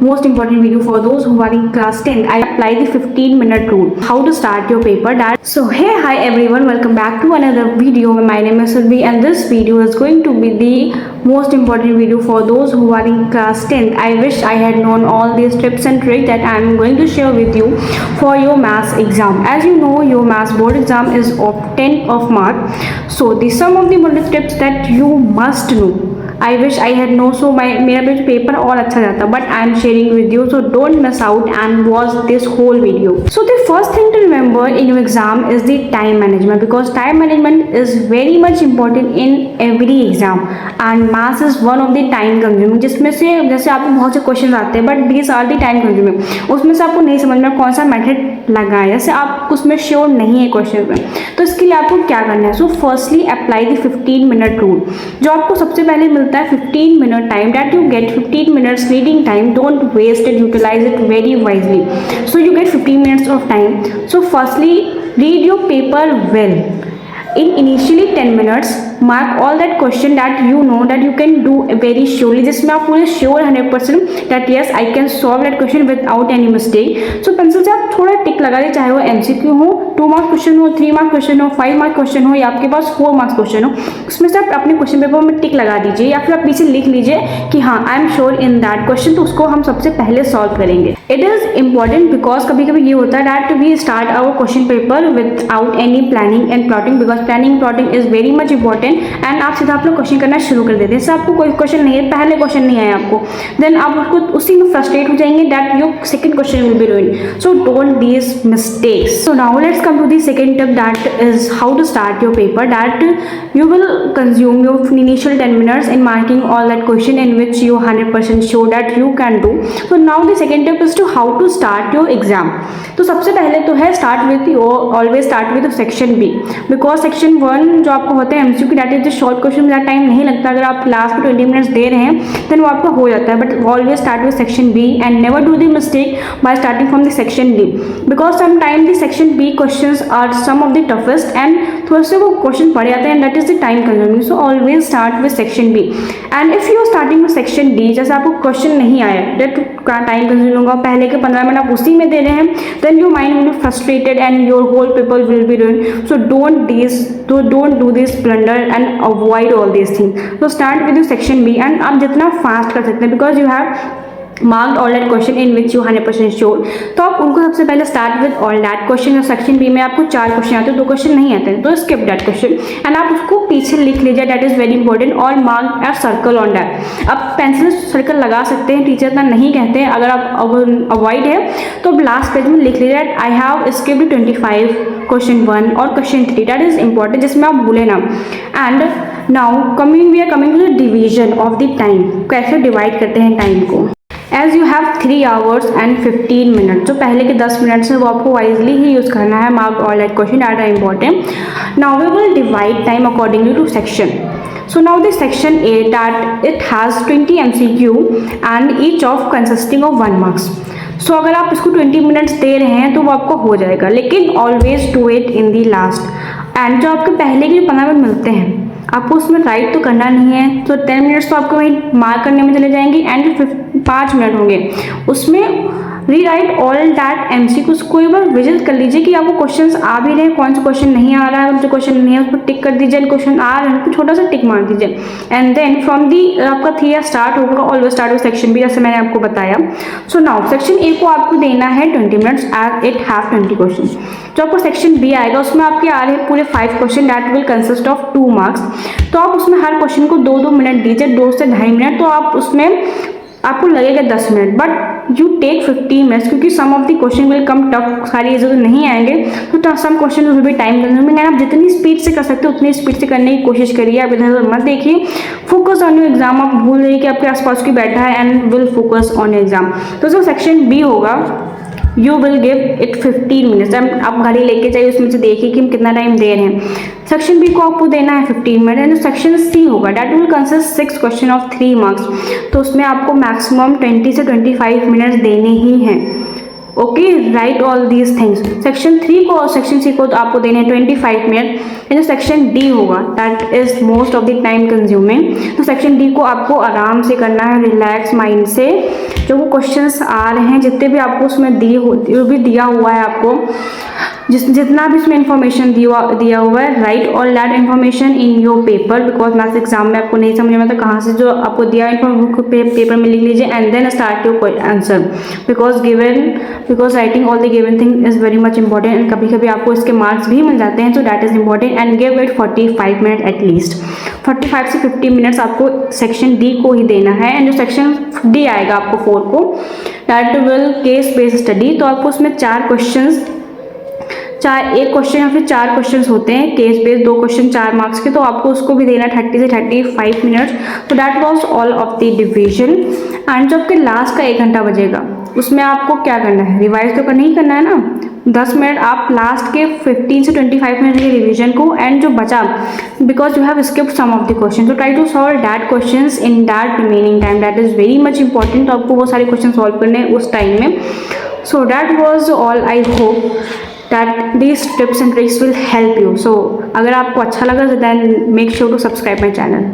most important video for those who are in class 10th. I apply the 15-minute rule. How to start your paper. So hey, hi everyone, welcome back to another video. My name is Silvi and this video is going to be the most important video for those who are in class 10th. I wish I had known all these tips and tricks that I am going to share with you for your maths exam. As you know, your maths board exam is of 10 of mark. So these some of the important tips that you must know. I wish I had known, so मेरा भी paper और अच्छा जाता, but I am sharing with you, so don't miss out and watch this whole video. So the first thing to remember in your exam is the time management, because time management is very much important in every exam and maths is one of the time consuming, जिसमें से जैसे आपको बहुत से question आते हैं but these are the time consuming, उसमें से आपको नहीं समझ में कौन सा मेथड लगाए, जैसे आप उसमें श्योर नहीं है क्वेश्चन में, तो इसके लिए आपको क्या करना है. So firstly apply the 15-minute rule, जो आपको सबसे पहले मिलता है 15-minute time that you get 15 minutes reading time. Don't waste it, utilize it very wisely. So you get 15 minutes of time. So firstly, read your paper well. In initially 10 minutes, mark all that question that you know that you can do very surely, जिसमें आप पूरे sure 100% that yes I can solve that question without any mistake. So pencil से आप थोड़ा टिक लगा दें, चाहे वो MCQ हो, 2 मार्क्स क्वेश्चन हो, 3 मार्क्स क्वेश्चन हो, 5 मार्क्स क्वेश्चन हो या आपके पास 4 मार्क्स क्वेश्चन हो, उसमें से आप अपने क्वेश्चन पेपर में टिक लगा दीजिए या फिर आप पीछे लिख लीजिए कि हाँ I am sure in that question, तो उसको हम सबसे पहले सॉल्व करेंगे. इट इज़ इम्पॉर्टेंट बिकॉज कभी कभी ये होता है that we start our question paper without any planning and plotting, because planning plotting is very much important and आप सीधा अपना क्वेश्चन करना शुरू कर देते हैं. जैसे आपको कोई क्वेश्चन नहीं है, पहले क्वेश्चन नहीं आया आपको, देन आप उसको उसी में फ्रस्ट्रेट हो जाएंगे that your second question will be ruined. So don't these mistakes. So now let's come to the second tip, that is how to start your paper. That you will consume your initial 10 minutes in marking all that question in which you 100% sure that you can do. So now the second tip is to how to start your exam. तो सबसे पहले तो है start with always start with section B, because section 1 जो आपको होता है MCQ that is the short question, ज़्यादा टाइम नहीं लगता, अगर आप लास्ट में 20 मिनट्स दे रहे हैं then वो आपका हो जाता है. But always start with section B and never do the mistake by starting from the section D, because sometimes the section B questions are some of the toughest and थोड़े से वो क्वेश्चन पढ़ जाते हैं and that is the time consuming. So always start with section B. And if you are starting with section D, जैसे आपको question नहीं आया, that टाइम कंज्यूमिंग होगा, पहले के 15 मिनट आप उसी में दे रहे हैं, then your mind will be frustrated and your whole paper will be ruined. So don't do this blunder and avoid all these things. So start with your section B and आप जितना fast कर सकते हैं, because you have marked all that question in which you 100% sure, तो आप उनको सबसे पहले start with all that question. और सेक्शन बी में आपको 4 क्वेश्चन आते हैं, 2 क्वेश्चन नहीं आते हैं, तो skip that question and आप उसको पीछे लिख लीजिए, that is very important, और mark a circle on that. अब पेंसिल सर्कल लगा सकते हैं, टीचर इतना नहीं कहते हैं, अगर आप अवॉइड है तो लास्ट पेज में लिख लीजिए आई हैव स्किप्ड 25 क्वेश्चन 1 और क्वेश्चन 3, that is important, जिसमें आप भूले ना. And now we are coming to the division of the time. कैसे डिवाइड करते हैं टाइम को. As you have 3 hours and 15 minutes, जो पहले के 10 मिनट से वो आपको वाइजली ही यूज़ करना है. Mark all that question that are important. Now we will divide time accordingly to section. So now the section A, that it has 20 MCQ and each of consisting of 1 marks. So अगर आप इसको 20 minutes दे रहे हैं तो वो आपको हो जाएगा, लेकिन always do it in the last. And जो आपके पहले के 15 मिनट मिलते हैं आपको उसमें राइट तो करना नहीं है, तो 10 मिनट्स तो आपको वहीं मार्क करने में चले जाएंगे एंड 5 मिनट होंगे उसमें री राइट ऑल दैट MCQs. कोई बार विजिट कर लीजिए कि आपको क्वेश्चंस आ भी रहे हैं, कौन सा क्वेश्चन नहीं आ रहा है, जो क्वेश्चन नहीं है उस पर टिक कर दीजिए, क्वेश्चन आ रहे हैं तो छोटा सा टिक मार दीजिए. एंड देन फ्रॉम दी आपका 3 ईयर स्टार्ट होगा, always start with section B, जैसे मैंने आपको बताया. सो नाउ सेक्शन ए को आपको देना है 20 minutes as it have 20 question. जो आपको सेक्शन बी आएगा उसमें आपके आ रहे हैं पूरे 5 question that will consist of 2 marks. तो आप उसमें हर क्वेश्चन को 2-2 मिनट दीजिए, 2 से 2.5 मिनट, तो आप उसमें आपको लगेगा 10 minute, but you take 15 minutes, क्योंकि some of the question will come tough, सारी चीज़ें तो नहीं आएंगे, तो some question will be time consuming. And आप जितनी स्पीड से कर सकते हो उतनी स्पीड से करने की कोशिश करिए. आप इधर उधर मत देखिए, फोकस ऑन योर एग्जाम. आप भूल रही कि आपके आसपास की बैठा है and will focus on your exam. तो जो सेक्शन बी होगा you will give it 15 minutes. आप घड़ी लेके जाइए, उसमें से देखिए कि हम कितना टाइम दे रहे हैं. सेक्शन बी को आपको देना है 15 मिनट. एंड जो सेक्शन सी होगा that will consist 6 question of 3 marks, तो उसमें आपको मैक्सिमम 20 से 25 मिनट्स देने ही हैं. Okay, right all these things. Section 3 को और सेक्शन सी को तो आपको देने हैं 25 मिनट। जो सेक्शन डी होगा that is most of the time consuming. तो सेक्शन डी को आपको आराम से करना है, रिलैक्स माइंड से। जो वो क्वेश्चंस आ रहे हैं, जितने भी आपको उसमें दिया हुआ है, आपको जितना भी इसमें इंफॉर्मेशन दिया हुआ है, right all that information in your paper. Because maths exam में आपको नहीं समझ में आता कहाँ से जो आपको दिया पेपर में लिख लीजिए and then start your answer. Because writing all the given thing is very much important and कभी कभी आपको इसके मार्क्स भी मिल जाते हैं, तो that is important. And give it 45 minute at least. 45 से 50 मिनट्स आपको सेक्शन डी को ही देना है। एंड जो सेक्शन डी आएगा आपको 4 को, that will case based study. तो आपको उसमें 4 क्वेश्चंस, एक क्वेश्चन या फिर 4 क्वेश्चंस होते हैं केस बेस्ड, 2 क्वेश्चन 4 मार्क्स के, तो आपको उसको भी देना 30 से 35 मिनट्स। तो that was all of the division. And जो आपके लास्ट का 1 घंटा बजेगा, उसमें आपको क्या करना है, रिवाइज तो नहीं करना है ना। 10 मिनट आप लास्ट के 15 से 25 मिनट के रिवीजन को, एंड जो बचा, because you have skipped some of the question, तो try to solve that questions in that remaining time. That is very much important. तो आपको वो सारे क्वेश्चन सॉल्व करने हैं उस टाइम में। So that was all. I hope that these tips and tricks will help you. So अगर आपको अच्छा लगा तो then make sure to subscribe my channel.